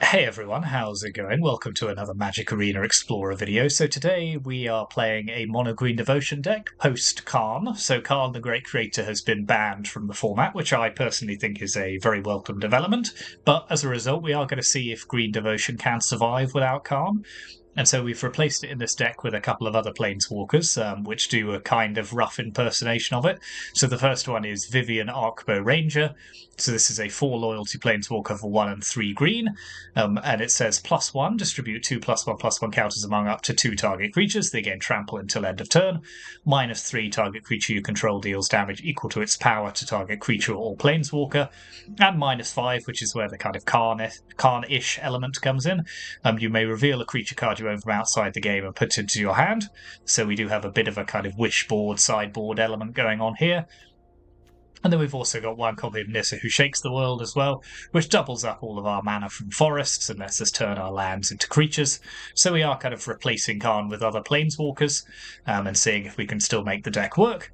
Hey everyone, how's it going? Welcome to another Magic Arena Explorer video. So today we are playing a mono green devotion deck post Karn. So Karn, the great creator, has been banned from the format, which I personally think is a very welcome development. But as a result, we are going to see if green devotion can survive without Karn. And so we've replaced it in this deck with a couple of other planeswalkers, which do a kind of rough impersonation of it. So the first one is Vivian Arkbow Ranger. So this is a 4 loyalty planeswalker for 1 and 3 green. And it says +1, distribute 2 +1/+1 counters among up to 2 target creatures. They gain trample until end of turn. -3, target creature you control deals damage equal to its power to target creature or planeswalker. And -5, which is where the kind of Karn-ish element comes in. You may reveal a creature card you own from outside the game and put it into your hand. So we do have a bit of a kind of wish board, sideboard element going on here. And then we've also got one copy of Nissa Who Shakes the World as well, which doubles up all of our mana from forests and lets us turn our lands into creatures. So we are kind of replacing Karn with other planeswalkers and seeing if we can still make the deck work.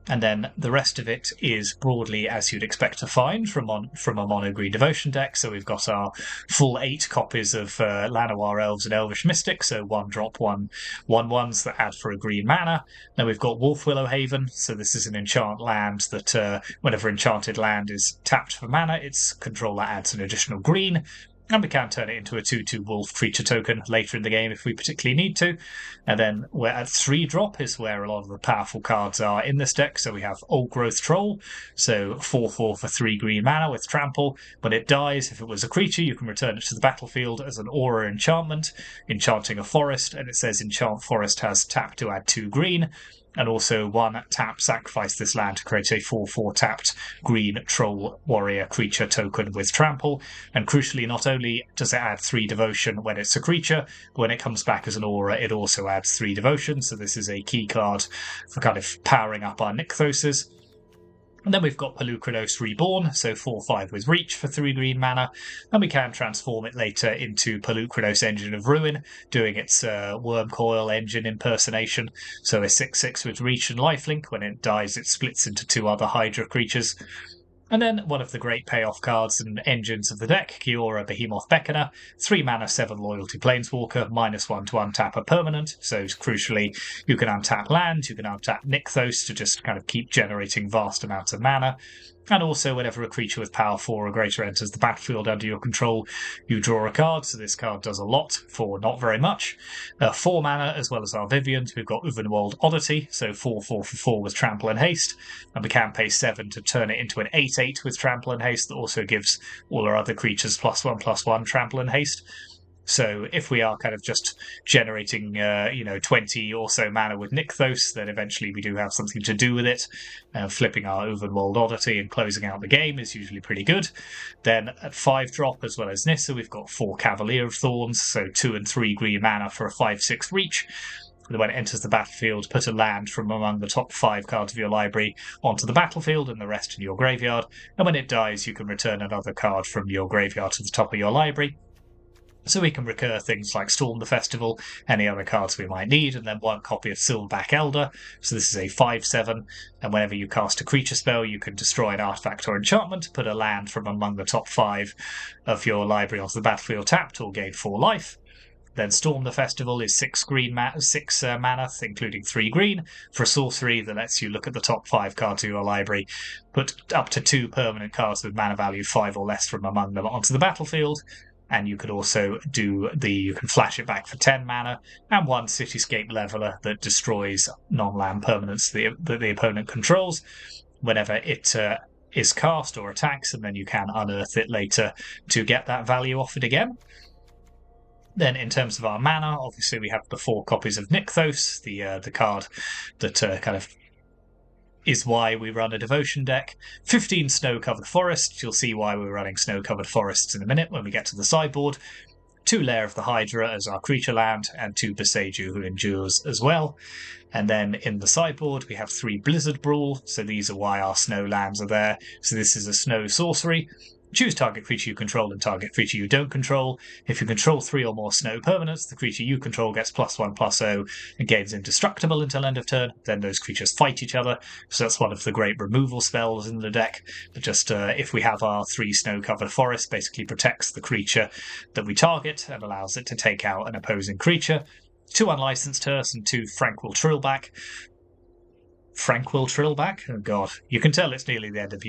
And then the rest of it is broadly as you'd expect to find from a mono green devotion deck. So we've got our full 8 copies of Llanowar Elves and Elvish Mystics, so 1-drop 1/1s that add for a green mana. Then we've got Wolf Willow Haven, so this is an enchant land that whenever enchanted land is tapped for mana, its controller adds an additional green. And we can turn it into a 2/2 wolf creature token later in the game if we particularly need to. And then we're at 3-drop is where a lot of the powerful cards are in this deck. So we have Old Growth Troll, so 4/4 for 3 green mana with trample. When it dies, if it was a creature, you can return it to the battlefield as an aura enchantment, enchanting a forest. And it says enchant forest has tap to add 2 green. And also 1 tap, sacrifice this land to create a 4/4 tapped green troll warrior creature token with trample. And crucially, not only does it add 3 devotion when it's a creature, but when it comes back as an aura, it also adds 3 devotion. So this is a key card for kind of powering up our Nykthoses. And then we've got Pelucranos Reborn, so 4/5 with Reach for 3 green mana, and we can transform it later into Pelucranos Engine of Ruin, doing its Wormcoil engine impersonation, so a 6/6 with Reach and Lifelink. When it dies, it splits into 2 other Hydra creatures. And then one of the great payoff cards and engines of the deck, Kiora Behemoth Beckoner, 3 mana, 7 loyalty planeswalker, -1 to untap a permanent. So crucially, you can untap land, you can untap Nykthos to just kind of keep generating vast amounts of mana. And also, whenever a creature with power 4 or greater enters the battlefield under your control, you draw a card. So this card does a lot for not very much. 4 mana, as well as our Vivians. We've got Uvenwald Oddity, so 4/4 for 4 with Trample and Haste. And we can pay 7 to turn it into an 8/8 with Trample and Haste that also gives all our other creatures +1/+1 Trample and Haste. So if we are kind of just generating, 20 or so mana with Nykthos, then eventually we do have something to do with it. Flipping our Uvenwald Oddity and closing out the game is usually pretty good. Then at 5-drop, as well as Nissa, we've got 4 Cavalier of Thorns, so 2 and 3 green mana for a 5/6 reach. When it enters the battlefield, put a land from among the top 5 cards of your library onto the battlefield and the rest in your graveyard. And when it dies, you can return another card from your graveyard to the top of your library. So we can recur things like Storm the Festival, any other cards we might need, and then 1 copy of Silverback Elder. So this is a 5/7, and whenever you cast a creature spell, you can destroy an artifact or enchantment, put a land from among the top 5 of your library onto the battlefield tapped, or gain 4 life. Then Storm the Festival is 6 mana, including 3 green, for a sorcery that lets you look at the top 5 cards of your library, put up to 2 permanent cards with mana value 5 or less from among them onto the battlefield. And you could also you can flash it back for 10 mana, and 1 Cityscape Leveler that destroys non-land permanents that the opponent controls whenever it is cast or attacks, and then you can unearth it later to get that value off it again. Then in terms of our mana, obviously we have the 4 copies of Nykthos, the card that kind of is why we run a devotion deck. 15 snow-covered forests. You'll see why we're running snow-covered forests in a minute when we get to the sideboard. 2 Lair of the Hydra as our creature land, and 2 Boseiju Who Endures as well. And then in the sideboard we have 3 Blizzard Brawl, so these are why our snow lands are there. So this is a snow sorcery. Choose target creature you control and target creature you don't control. If you control 3 or more snow permanents, the creature you control gets +1/+0 and gains indestructible until end of turn. Then those creatures fight each other, so that's one of the great removal spells in the deck. But just if we have our 3 snow-covered forest, basically protects the creature that we target and allows it to take out an opposing creature. 2 unlicensed Hearse and 2 Tranquil Trillback. Tranquil Trillback? Oh god, you can tell it's nearly the end of the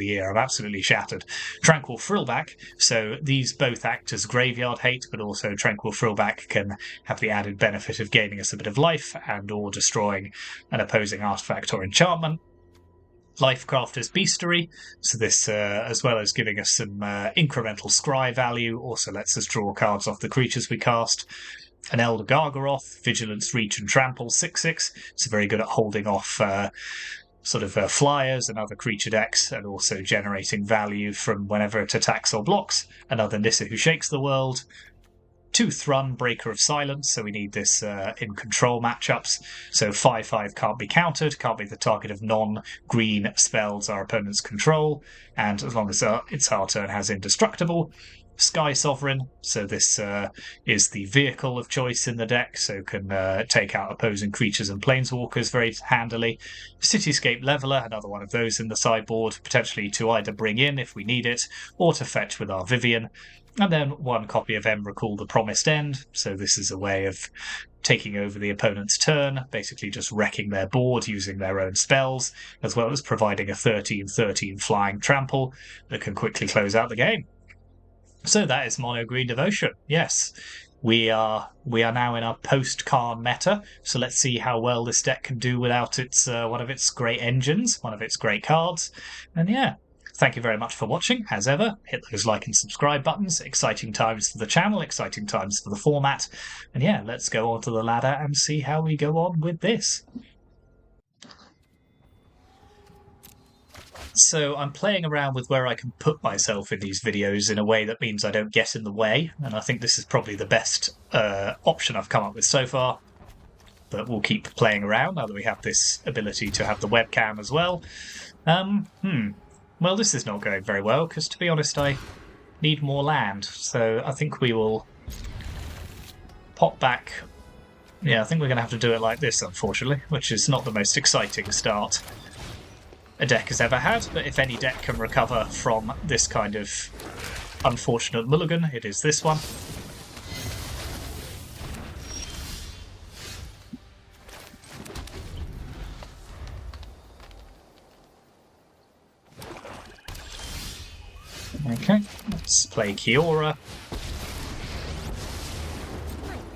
year. I'm absolutely shattered. Tranquil Frillback. So these both act as graveyard hate, but also Tranquil Frillback can have the added benefit of gaining us a bit of life and or destroying an opposing artifact or enchantment. Lifecrafter's Beastery, so this, as well as giving us some incremental scry value, also lets us draw cards off the creatures we cast. An Elder Gargaroth, Vigilance, Reach and Trample, 6/6. It's very good at holding off flyers and other creature decks, and also generating value from whenever it attacks or blocks. Another Nissa Who Shakes the World. 2 Thrun, Breaker of Silence, so we need this in control matchups. So 5/5 can't be countered, can't be the target of non-green spells our opponents control, and as long as it's our turn, has indestructible. Sky Sovereign, so this is the vehicle of choice in the deck, so can take out opposing creatures and planeswalkers very handily. Cityscape Leveler, another one of those in the sideboard, potentially to either bring in if we need it, or to fetch with our Vivian. And then 1 copy of Emrakul the Promised End, so this is a way of taking over the opponent's turn, basically just wrecking their board using their own spells, as well as providing a 13/13 flying trample that can quickly close out the game. So that is Mono Green Devotion. Yes, we are now in our post-Karn meta, so let's see how well this deck can do without its one of its great engines, one of its great cards. And yeah, thank you very much for watching. As ever, hit those like and subscribe buttons. Exciting times for the channel, exciting times for the format. And yeah, let's go onto the ladder and see how we go on with this. So I'm playing around with where I can put myself in these videos in a way that means I don't get in the way, and I think this is probably the best option I've come up with so far. But we'll keep playing around now that we have this ability to have the webcam as well. Well, this is not going very well, because to be honest, I need more land. So I think we will pop back. Yeah, I think we're going to have to do it like this, unfortunately, which is not the most exciting start a deck has ever had, but if any deck can recover from this kind of unfortunate mulligan, it is this one. Okay, let's play Kiora.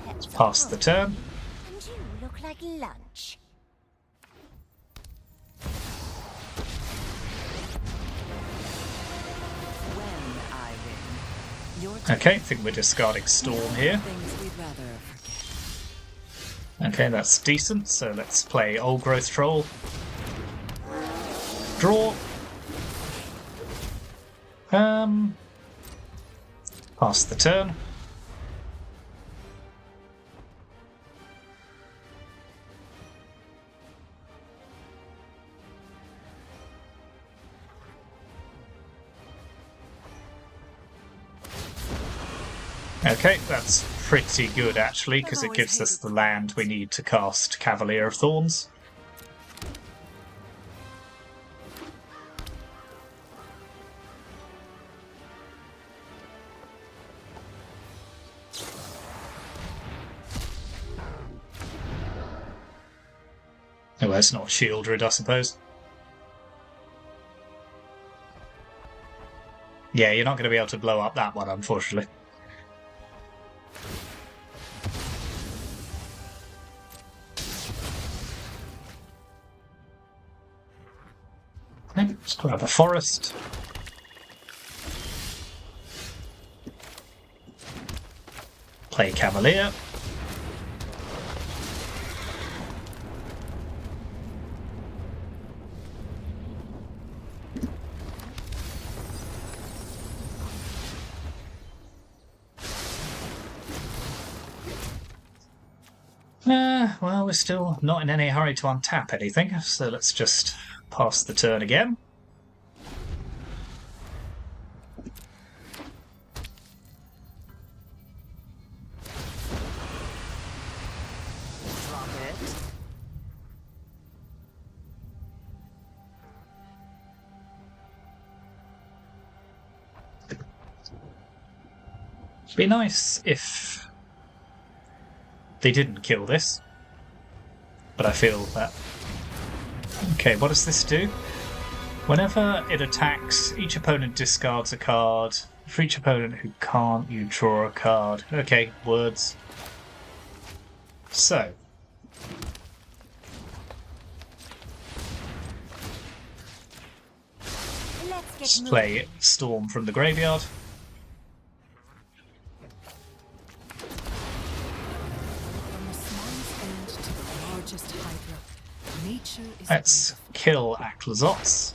Let's pass the turn. And you look like lunch. Okay, I think we're discarding Storm here. Okay, that's decent, so let's play Old Growth Troll. Draw. Pass the turn. Okay, that's pretty good actually, because it gives us the land we need to cast Cavalier of Thorns. Oh, that's not Shieldred, I suppose. Yeah, you're not going to be able to blow up that one, unfortunately. Okay, let's grab a forest. Play Cavalier. Well, we're still not in any hurry to untap anything, so let's just pass the turn again. Be nice if they didn't kill this, but I feel that... Okay, what does this do? Whenever it attacks, each opponent discards a card. For each opponent who can't, you draw a card. Okay, words. So. Let's play Storm from the graveyard. Let's kill Akhlazots.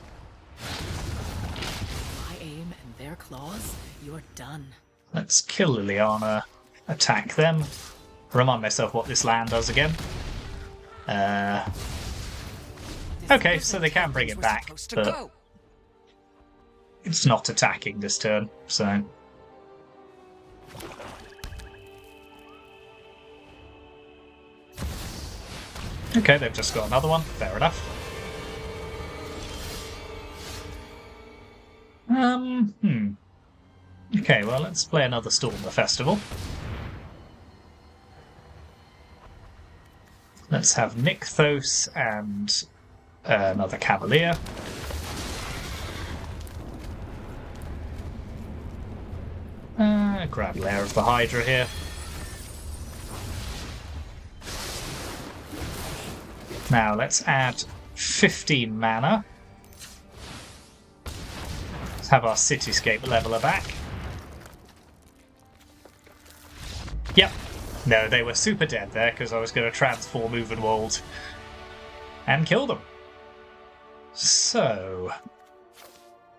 My aim and their claws, you're done. Let's kill Liliana, attack them. Remind myself what this land does again. Okay, so they can bring it back, but it's not attacking this turn, so... Okay, they've just got another one. Fair enough. Okay, well, let's play another Storm the Festival. Let's have Nykthos and another Cavalier. Grab Lair of the Hydra here. Now let's add 15 mana. Let's have our Cityscape leveler back. Yep. No, they were super dead there because I was going to transform Uvenwald and kill them. So,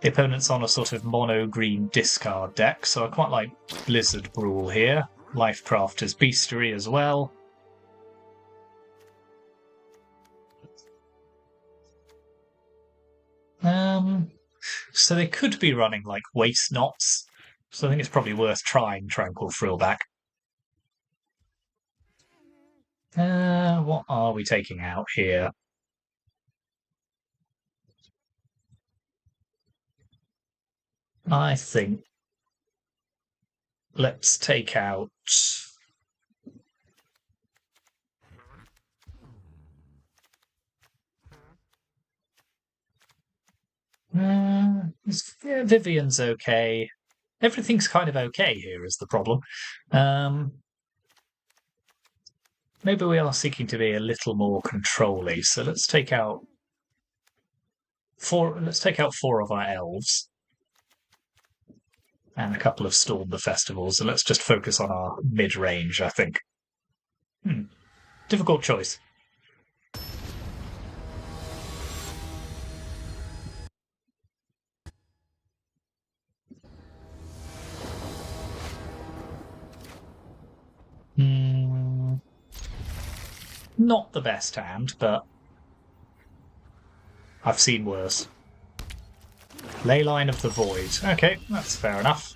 the opponent's on a sort of mono-green discard deck, so I quite like Blizzard Brawl here. Lifecrafter's Beastery as well. So they could be running like Waste Knots, so I think it's probably worth trying Tranquil Frillback. What are we taking out here? I think let's take out... yeah, Vivian's okay. Everything's kind of okay here is the problem. Maybe we are seeking to be a little more controlly, so let's take out four of our elves. And a couple of Storm the Festivals, and let's just focus on our mid-range, I think. Difficult choice. Not the best hand, but I've seen worse. Leyline of the Void. Okay, that's fair enough.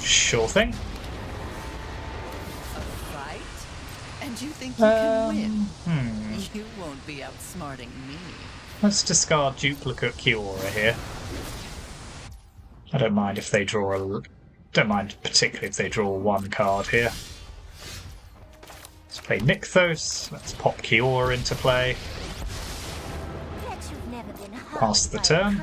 Sure thing. And you think you can win? You won't be outsmarting me. Let's discard duplicate Kiora here. I don't mind if they draw don't mind particularly if they draw one card here. Let's play Nykthos. Let's pop Kiora into play. Pass the turn.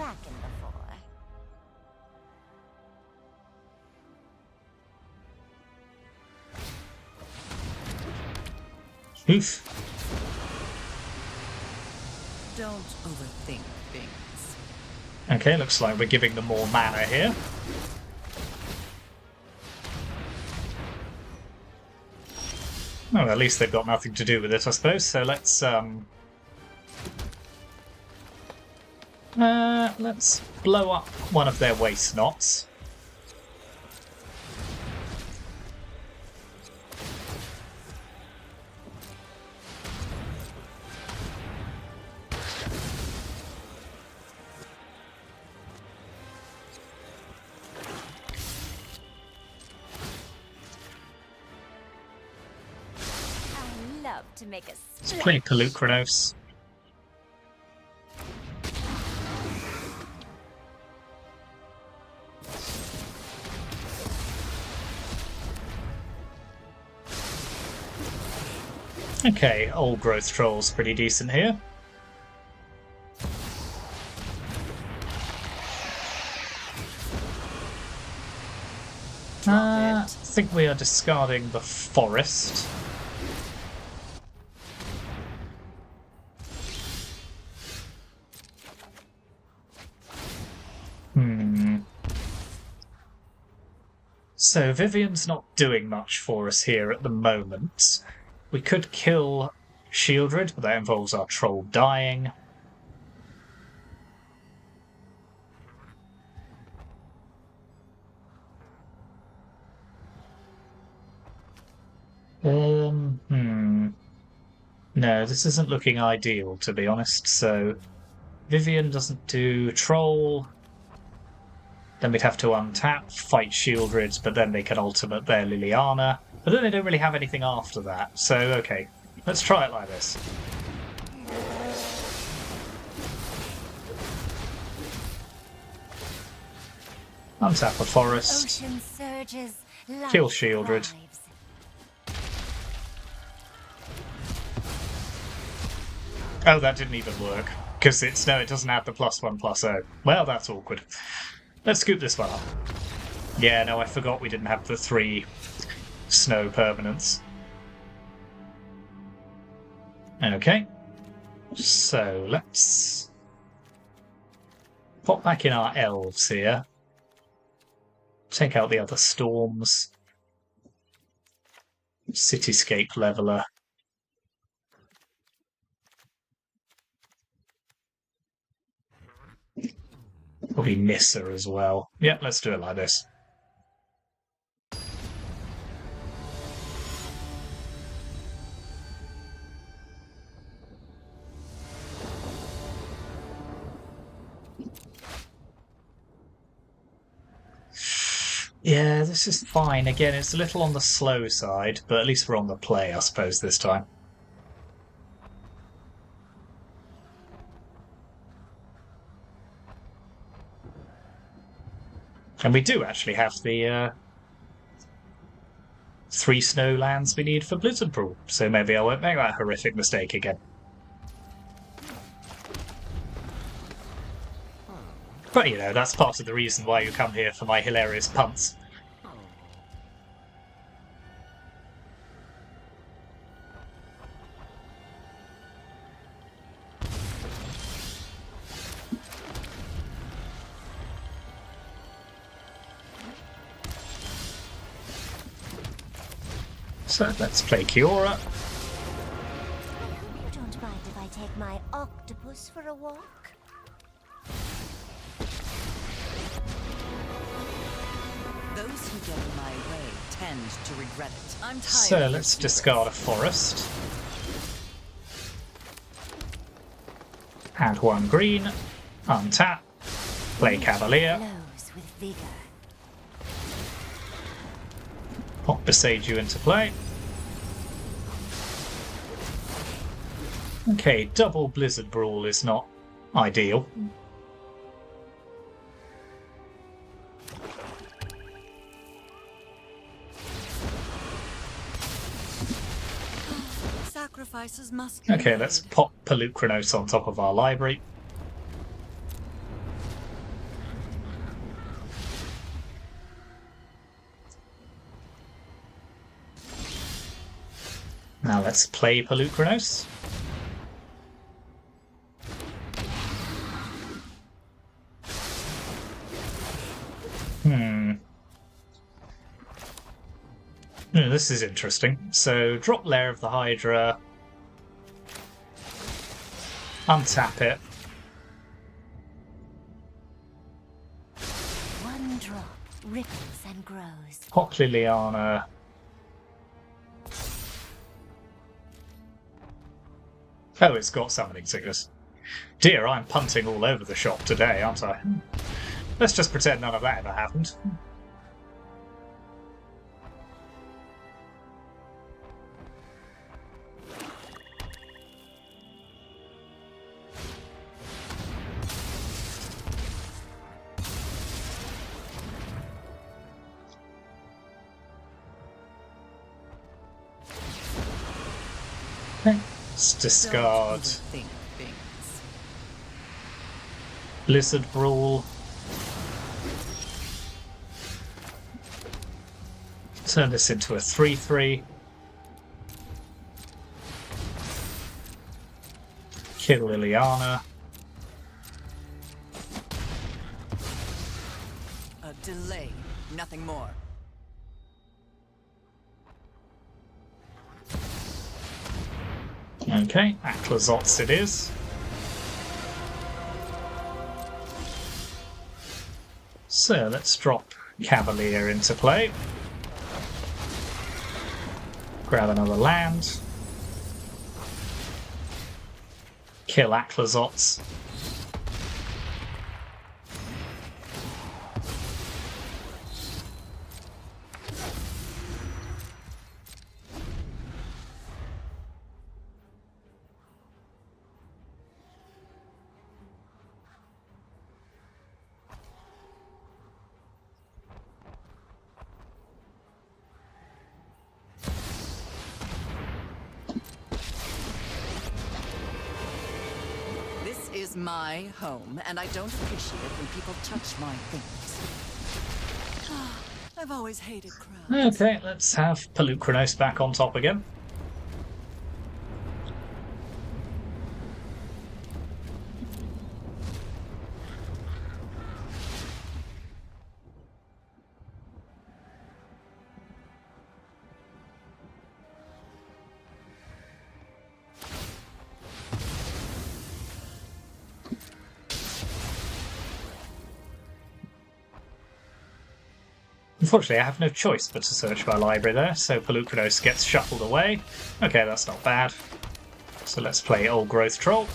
Oof. Don't overthink things. Okay, looks like we're giving them more mana here. Well, at least they've got nothing to do with it, I suppose. So let's blow up one of their Waste Knots. love to make a Let's play Pelucranos. Okay, old growth troll's pretty decent here. I think we are discarding the forest. So Vivian's not doing much for us here at the moment. We could kill Shieldred, but that involves our troll dying. No, this isn't looking ideal, to be honest. So Vivian doesn't do troll. Then we'd have to untap, fight Shieldred, but then they can ultimate their Liliana. But then they don't really have anything after that. So, okay, let's try it like this. Untap a forest. ocean surges, Kill life Shieldred. thrives. Oh, that didn't even work. Because it doesn't have the +1/+0. Well, that's awkward. Let's scoop this one up. Yeah, no, I forgot we didn't have the 3 snow permanents. Okay. So, let's pop back in our elves here. Take out the other storms. Cityscape leveler. Probably Nissa as well. Yeah, let's do it like this. Yeah, this is fine. Again, it's a little on the slow side, but at least we're on the play, I suppose, this time. And we do actually have the 3 snow lands we need for Blizzard Brawl, so maybe I won't make that horrific mistake again. But, you know, that's part of the reason why you come here for my hilarious punts. So let's play Kiora. You don't mind if I take my octopus for a walk? Those who get in my way tend to regret it. I'm tired. So let's discard a forest. Add 1 green. Untap. Play Cavalier. Flows with vigor. Pop Beseiju into play. Okay, double Blizzard Brawl is not ideal. Sacrifices must be Okay, made. let's pop Pelucranos on top of our library. Now let's play Pelucranos. This is interesting. So, drop Lair of the Hydra. Untap it. One drop ripples and grows. Pop Liliana. Oh, it's got Summoning Sickness. Dear, I'm punting all over the shop today, aren't I? Let's just pretend none of that ever happened. Let's discard Don't overthink things. Lizard Brawl. Turn this into a 3/3. Kill Liliana. A delay, nothing more. Okay, Aklazots it is. So let's drop Cavalier into play. Grab another land. Kill Aklazots. This is my home, and I don't appreciate it when people touch my things. I've always hated crowds. Okay, let's have Pelucranos back on top again. Unfortunately, I have no choice but to search my library there, so Pelucranos gets shuffled away. Okay, that's not bad. So let's play Old Growth Troll.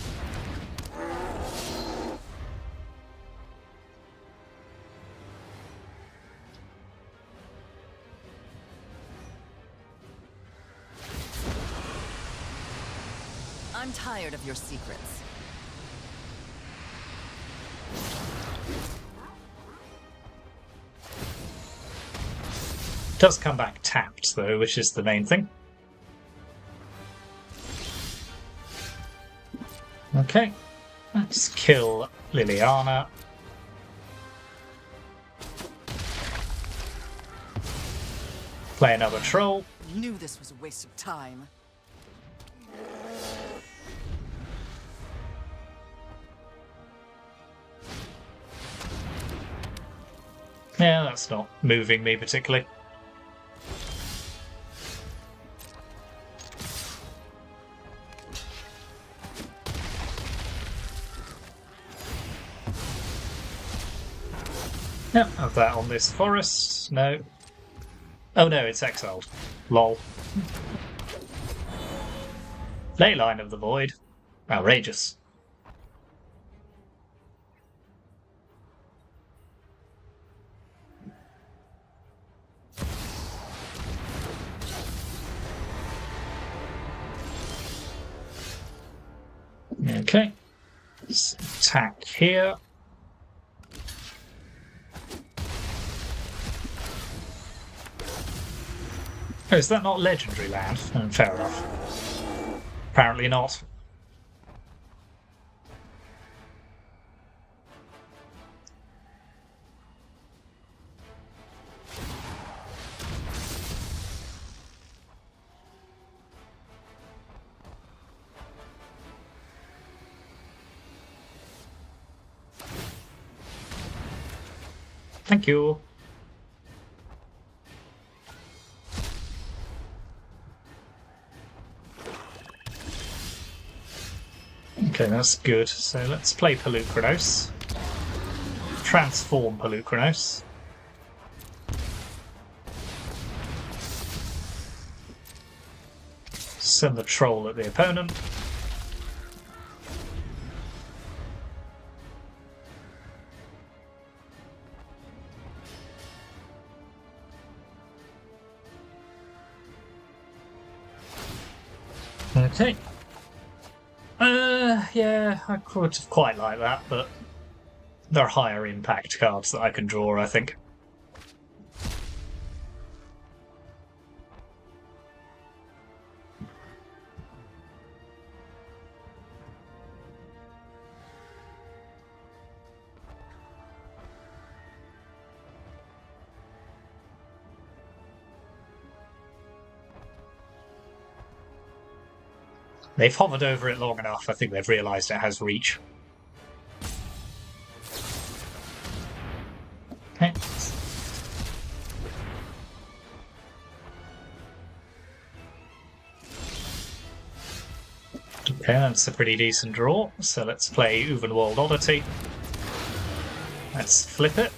I'm tired of your secrets. Does come back tapped though, which is the main thing. Okay, let's kill Liliana. Play another troll. Knew this was a waste of time. Yeah, that's not moving me particularly. Yep, have that on this forest. No. Oh no, it's exiled. Lol. Leyline of the Void. Outrageous. Okay. Let's attack here. Oh, is that not legendary land? Fair enough. Apparently not. Thank you. Okay, that's good. So let's play Pelucranos. Transform Pelucranos. Send the troll at the opponent. Okay. Yeah, I would have quite liked that, but there are higher impact cards that I can draw, I think. They've hovered over it long enough. I think they've realised it has reach. Okay. Okay, that's a pretty decent draw. So let's play Uvenwald Oddity. Let's flip it.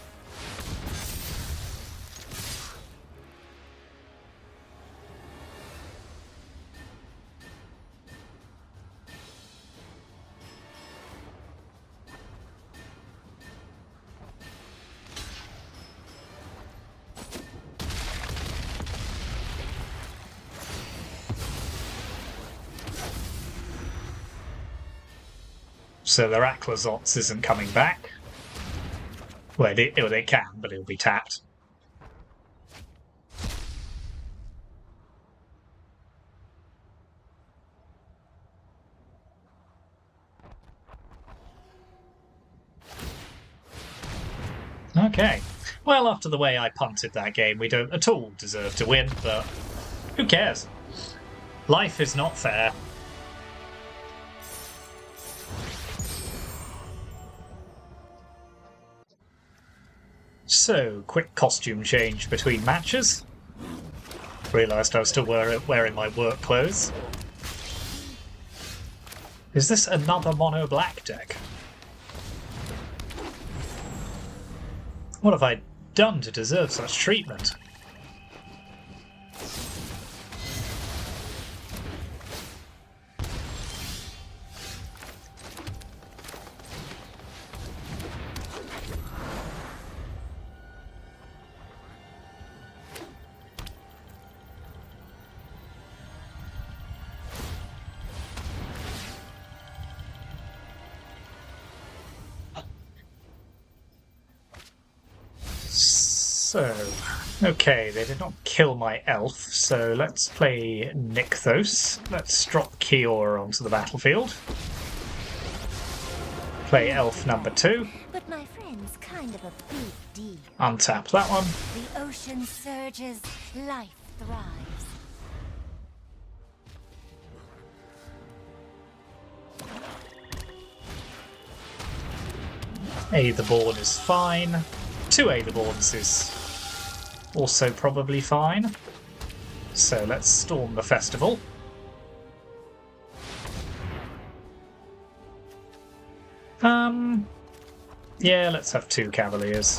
So the Raklazotz isn't coming back. Well, it can, but it'll be tapped. Okay. Well, after the way I punted that game, we don't at all deserve to win, but who cares? Life is not fair. So, quick costume change between matches. Realised I was still wearing my work clothes. Is this another mono black deck? What have I done to deserve such treatment? So, okay, they did not kill my elf, so let's play Nykthos. Let's drop Kiora onto the battlefield. Play elf number 2. But my friend's kind of a big deal. Untap that one. The ocean surges, life thrives. Aetherborn is fine. 2 Aetherborns is also probably fine. So let's storm the festival. Yeah, let's have 2 Cavaliers.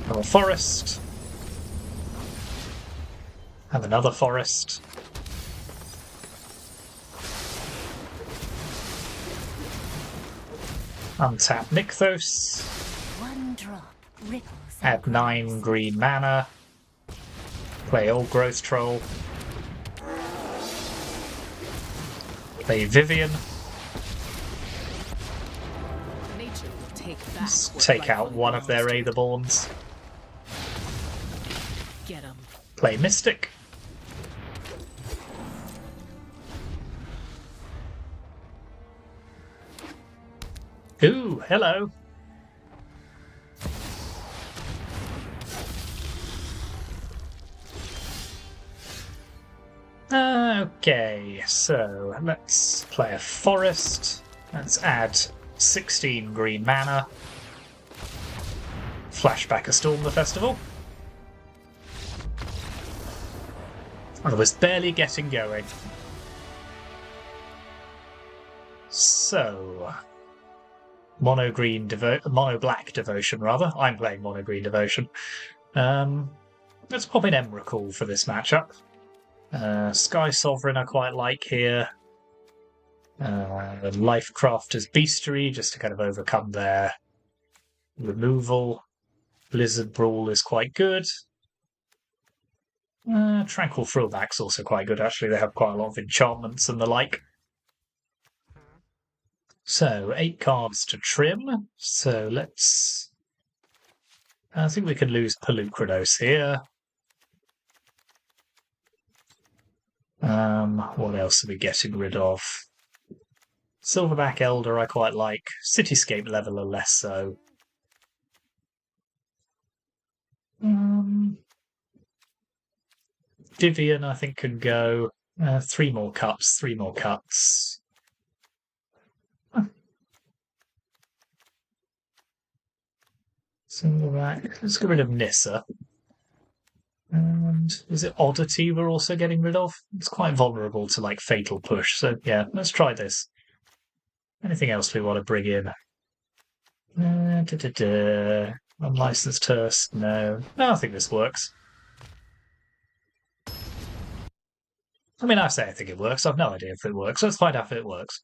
Have a forest. Have another forest. Untap Nykthos. One drop ripples. Add 9 green mana. Play Old Growth Troll. Play Vivian. Let's take out one of their Aetherborns. Get 'em. Play Mystic. Ooh, hello. Okay, so let's play a forest. Let's add 16 green mana. Flashback a Storm the Festival. I was barely getting going. So, mono black devotion rather. I'm playing mono green devotion. Let's pop in Emrakul for this matchup. Sky Sovereign I quite like here. Lifecrafter's Beastery just to kind of overcome their removal. Blizzard Brawl is quite good. Tranquil Frillback's also quite good actually. They have quite a lot of enchantments and the like. So, 8 cards to trim. So let's... I think we can lose Pelucrados here. What else are we getting rid of? Silverback Elder I quite like. Cityscape Leveler less so. Vivian, I think, can go 3 more cups, 3 more cups. Single back. Let's get rid of Nissa. And is it Oddity we're also getting rid of? It's quite vulnerable to like Fatal Push, so yeah, let's try this. Anything else we want to bring in? Unlicensed Hearst, no. No, I think this works. I mean, I say I think it works. I've no idea if it works. Let's find out if it works.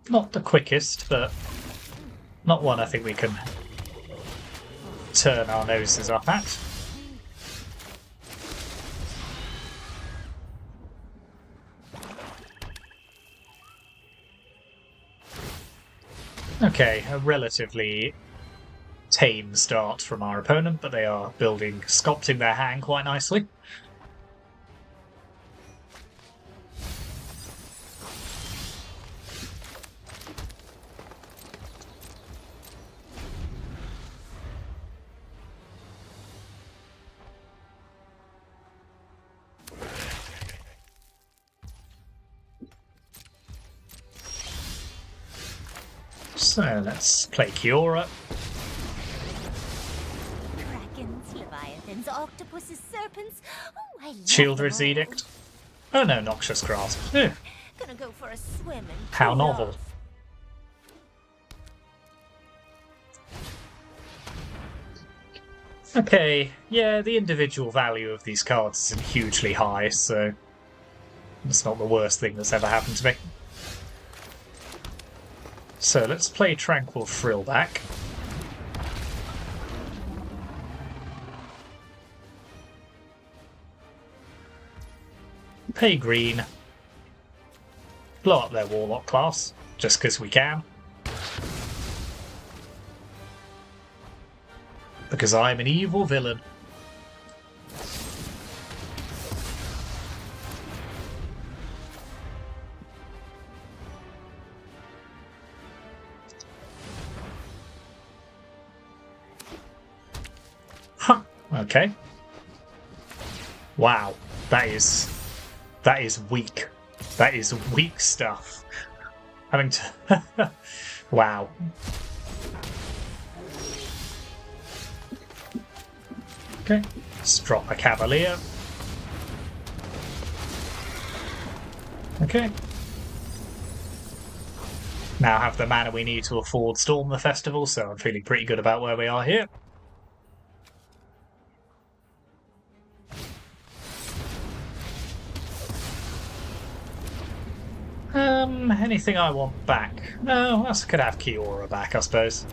Not the quickest, but not one I think we can turn our noses up at. Okay, a relatively tame start from our opponent, but they are sculpting their hand quite nicely. So let's play Kiora. Dragons, leviathans, octopuses, serpents. Oh, I love Childred's them all. Edict. Oh no, Noxious Grasp. Gonna go for a swim and How cool novel. off. Okay, yeah, the individual value of these cards isn't hugely high, so it's not the worst thing that's ever happened to me. So let's play Tranquil Frillback. Pay green. Blow up their Warlock class, just because we can. Because I'm an evil villain. Huh, okay. Wow, that is weak. That is weak stuff. Having to... wow. Okay, let's drop a Cavalier. Okay. Now have the mana we need to afford Storm the Festival, so I'm feeling pretty good about where we are here. Anything I want back? No, I could have Kiora back, I suppose.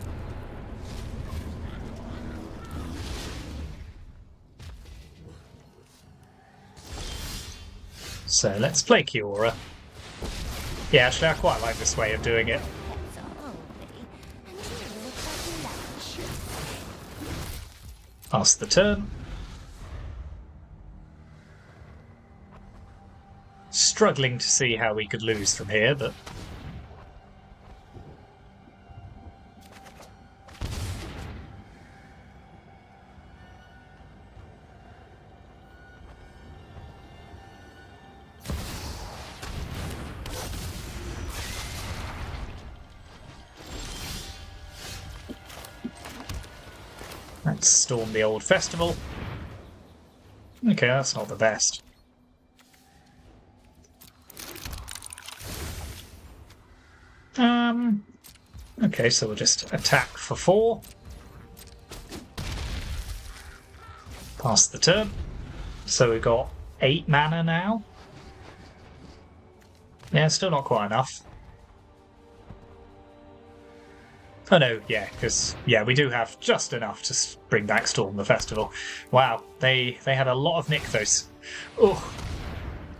So let's play Kiora. Yeah, actually, I quite like this way of doing it. That's all, Betty. And you look like lunch. Pass the turn. Struggling to see how we could lose from here, but... let's storm the old festival. Okay, that's not the best. Okay, so we'll just attack for 4. Pass the turn. So we've got 8 mana now. Yeah, still not quite enough. Oh no, yeah, because we do have just enough to bring back Storm the Festival. Wow, they had a lot of Nykthos. Oh,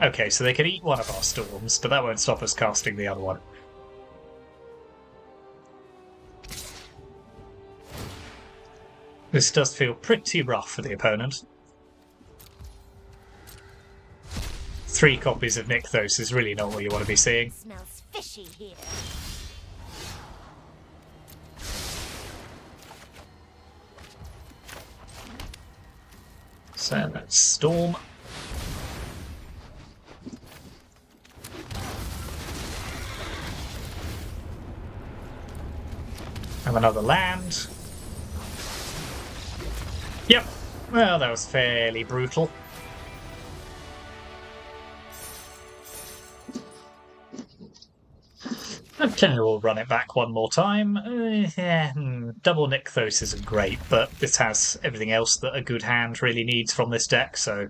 okay, so they can eat one of our storms, but that won't stop us casting the other one. This does feel pretty rough for the opponent. 3 copies of Nykthos is really not what you want to be seeing. Smells fishy here. So that's Storm. Have another land. Yep. Well, that was fairly brutal. Okay, we'll run it back one more time. Double Nykthos isn't great, but this has everything else that a good hand really needs from this deck, so...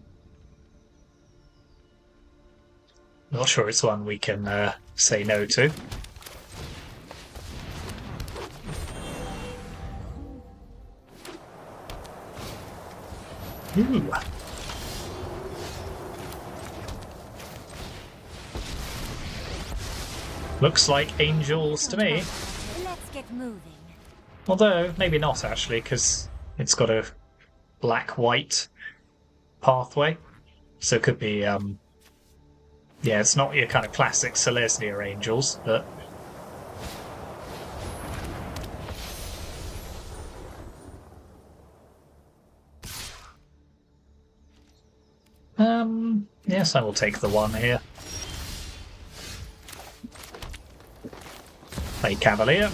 Not sure it's one we can say no to. Ooh. Looks like angels to me. Let's get moving. Although, maybe not actually, because it's got a black-white pathway. So it could be, yeah, it's not your kind of classic Selesnya angels, but... Yes, I will take the one here. Play Cavalier.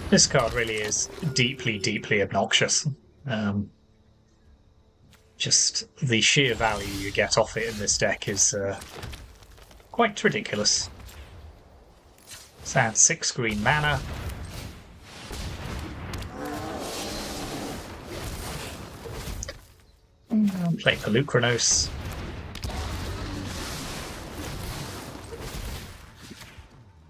This card really is deeply, deeply obnoxious. Just the sheer value you get off it in this deck is quite ridiculous. Let's add 6 green mana. Play Pelucranos.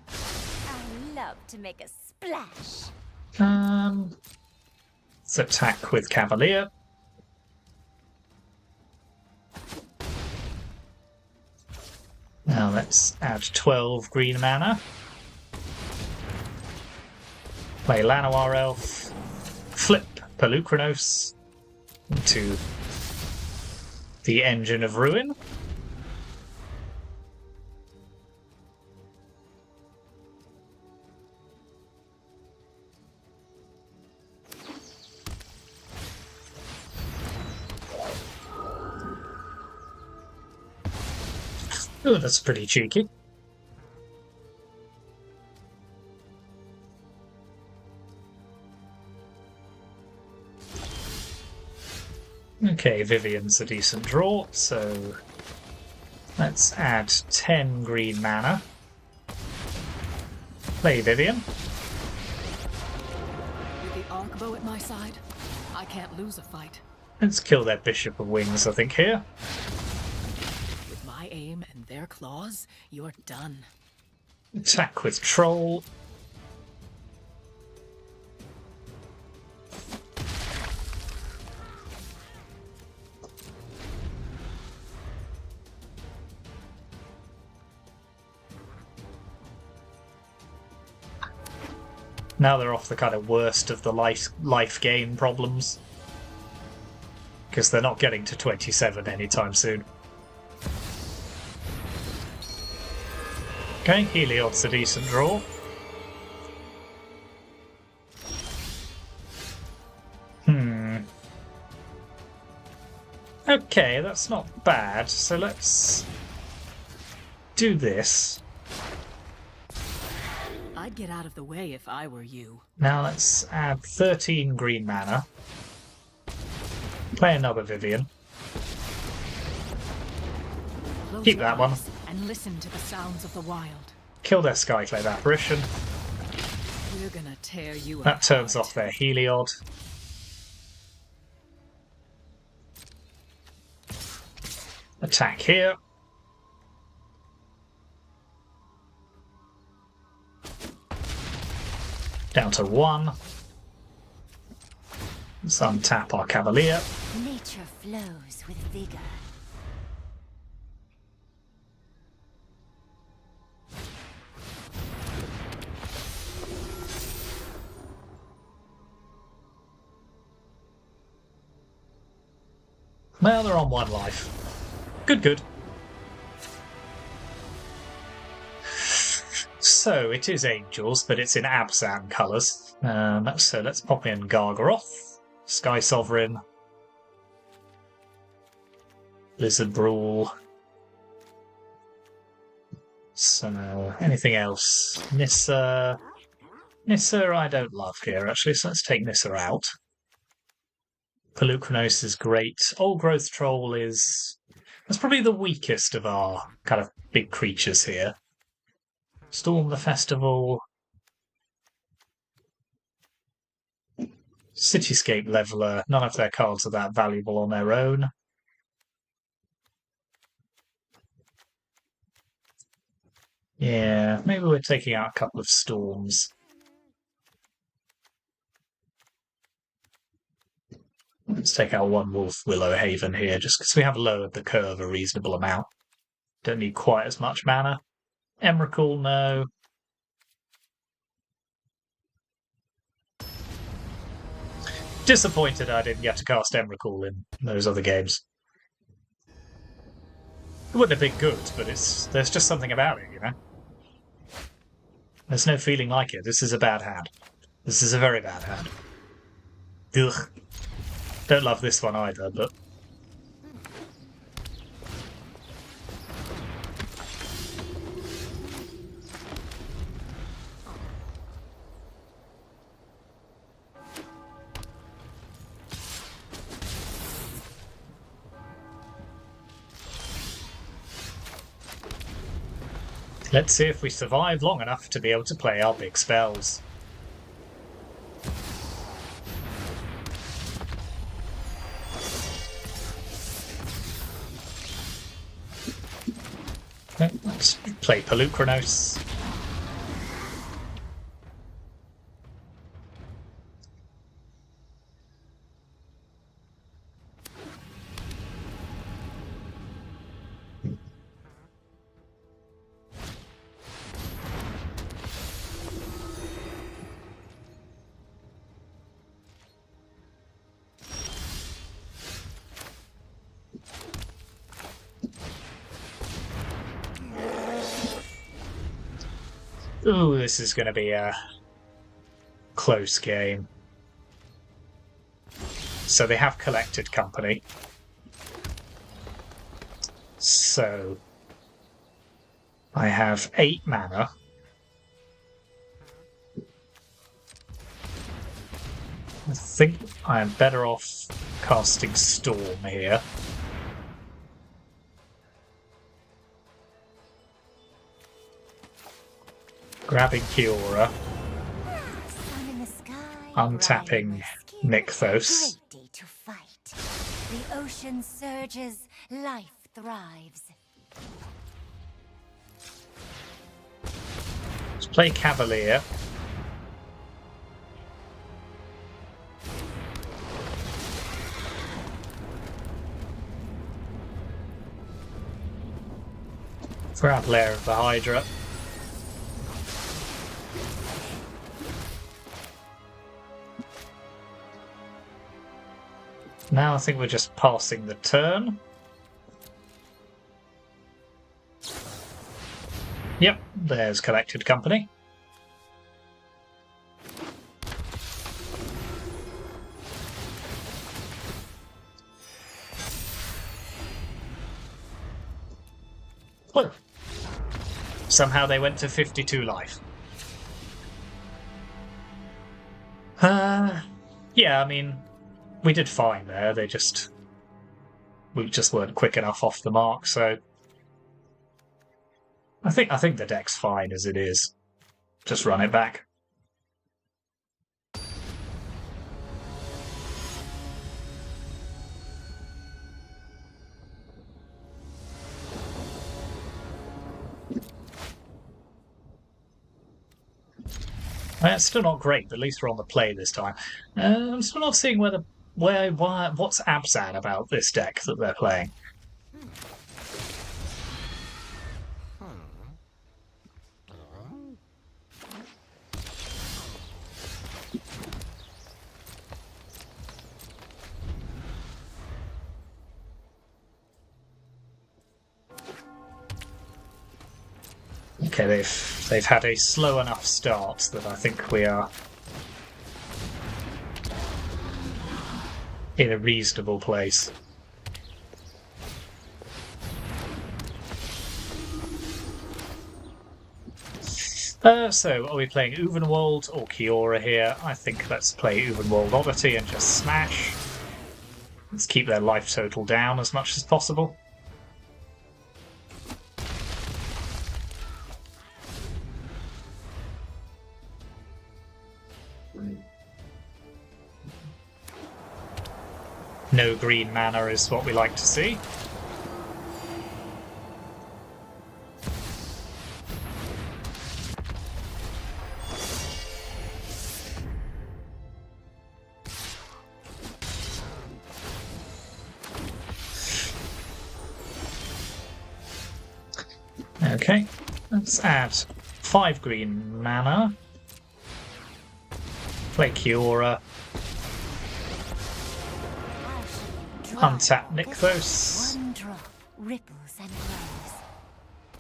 I love to make a splash. Let's attack with Cavalier. Now let's add 12 green mana. Play Llanowar Elf. Flip Pelucranos into the Engine of Ruin. Oh, that's pretty cheeky. Okay, Vivian's a decent draw, so let's add 10 green mana. Play Vivian. With the Arcbow at my side, I can't lose a fight. Let's kill their Bishop of Wings, I think, here. With my aim and their claws, you're done. Attack with Troll. Now they're off the kind of worst of the life gain problems. Because they're not getting to 27 anytime soon. Okay, Heliod's a decent draw. Okay, that's not bad. So let's do this. I'd get out of the way if I were you. Now let's add 13 green mana. Play another Vivian. Close Keep your that one. eyes and listen to the sounds of the wild. Kill their Skyclave Apparition. We're gonna tear you That turns apart. off their Heliod. Attack here. Down to 1. Let's untap our Cavalier. Nature flows with vigor. Well, they're on 1 life. Good. So, it is Angels, but it's in Abzan colours. So let's pop in Gargaroth, Sky Sovereign, Blizzard Brawl. So, anything else? Nissa. Nissa I don't love here, actually, so let's take Nissa out. Pelucranos is great. Old Growth Troll is... That's probably the weakest of our kind of big creatures here. Storm the Festival. Cityscape Leveler. None of their cards are that valuable on their own. Yeah, maybe we're taking out a couple of Storms. Let's take out 1 Wolf Willow Haven here, just because we have lowered the curve a reasonable amount. Don't need quite as much mana. Emrakul, no. Disappointed I didn't get to cast Emrakul in those other games. It wouldn't have been good, but there's just something about it, you know? There's no feeling like it. This is a bad hand. This is a very bad hand. Ugh. Don't love this one either, but... Let's see if we survive long enough to be able to play our big spells. Let's play Pelucranos. Ooh, this is going to be a close game. So they have collected company. So I have 8 mana. I think I am better off casting Storm here. Grabbing Kiora. Untapping Nykthos. Great day to fight. The ocean surges, life thrives. Let's play Cavalier. Grab Lair of the Hydra. Now I think we're just passing the turn. Yep, there's collected company. Well, somehow they went to 52 life. Yeah, I mean, we did fine there. We just weren't quick enough off the mark. So I think the deck's fine as it is. Just run it back. It's still not great, but at least we're on the play this time. I'm still not seeing what's Abzan about this deck that they're playing. Okay, they've had a slow enough start that I think we are in a reasonable place. So, are we playing Uvenwald or Kiora here? I think let's play Uvenwald Oddity and just smash. Let's keep their life total down as much as possible. No green mana is what we like to see. Okay, let's add 5 green mana. Play Kiora. Untap Nykthos. One drop ripples and grows.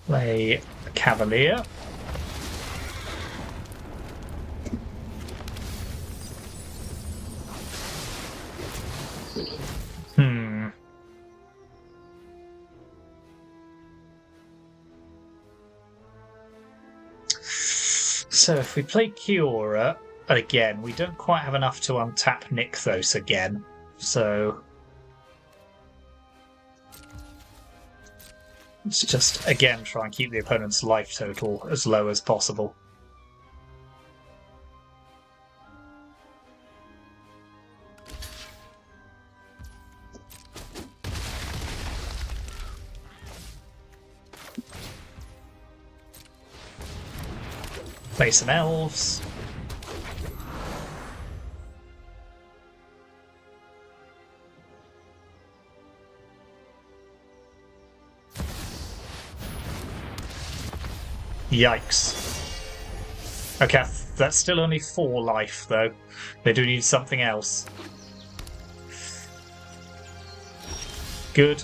Play Cavalier. So if we play Kiora again, we don't quite have enough to untap Nykthos again. So let's just again try and keep the opponent's life total as low as possible. Play some elves. Yikes. Okay, that's still only 4 life, though. They do need something else. Good.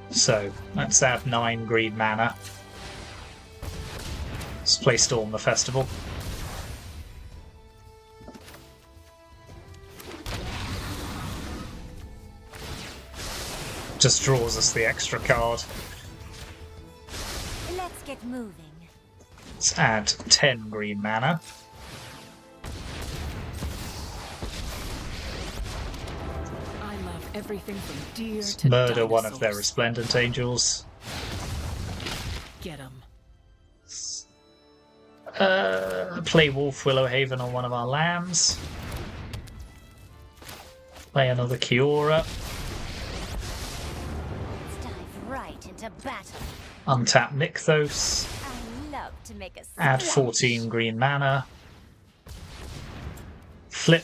So, let's add 9 green mana. Let's play Storm the Festival. Just draws us the extra card. Let's get moving. Let's add 10 green mana. I love everything from deer Let's to murder one of their dinosaurs. Resplendent Angels. Get 'em. Play Wolf Willowhaven on one of our lands. Play another Kiora. Let's dive right into battle. Untap Nykthos. I love to make a Add splash. 14 green mana. Flip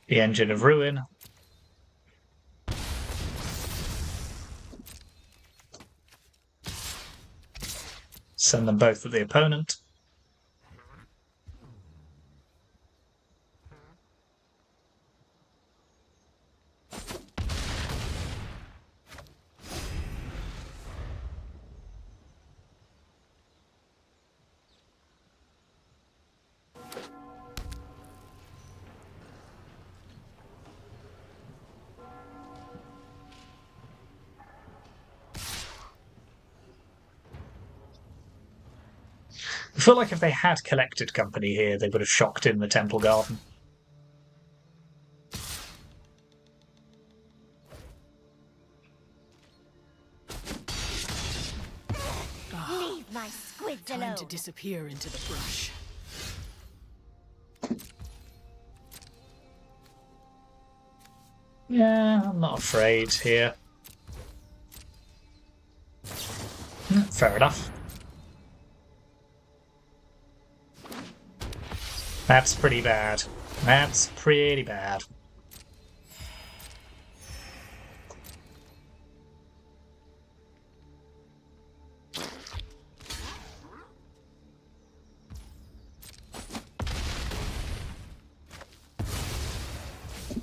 the Engine of Ruin. Send them both at the opponent. I feel like if they had Collected Company here, they would have shocked in the Temple Garden. Leave my squids Time alone. to disappear into the brush. Yeah, I'm not afraid here. Fair enough. That's pretty bad. That's pretty bad.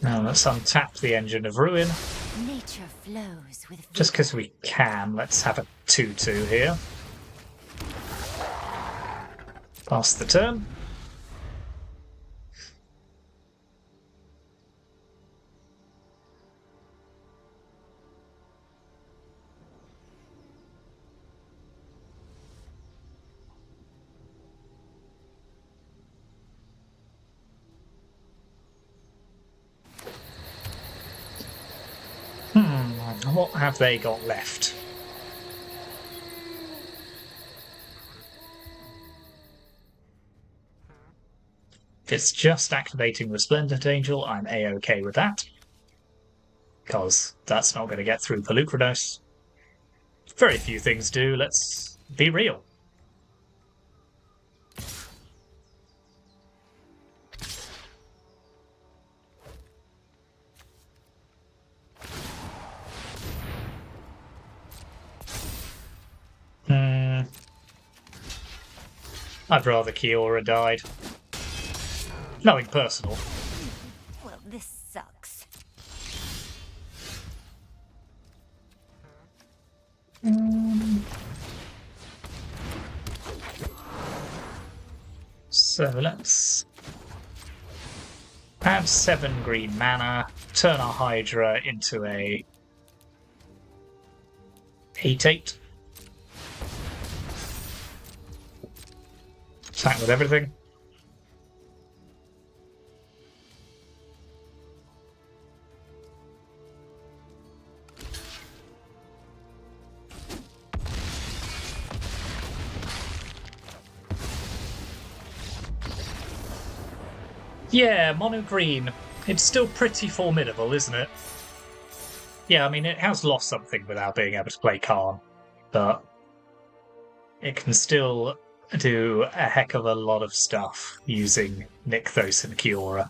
Now let's untap the Engine of Ruin. Nature flows with Just because we can, let's have a 2-2 here. Pass the turn. What have they got left? If it's just activating Resplendent Angel, I'm A-OK with that. Because that's not going to get through Pelucranos. Very few things do, let's be real. I'd rather Kiora died. Nothing personal. Well, this sucks. So let's add 7 green mana, turn our Hydra into a 8/8. Attack with everything. Yeah, mono green. It's still pretty formidable, isn't it? Yeah, I mean, it has lost something without being able to play Karn, but it can still do a heck of a lot of stuff using Nykthos and Kiora.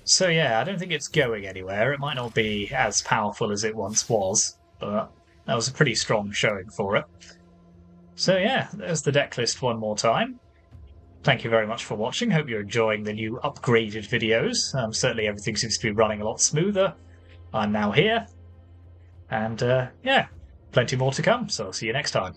So yeah, I don't think it's going anywhere. It might not be as powerful as it once was, but that was a pretty strong showing for it. So yeah, there's the deck list one more time. Thank you very much for watching. Hope you're enjoying the new upgraded videos. Certainly everything seems to be running a lot smoother. I'm now here. And yeah, plenty more to come, so I'll see you next time.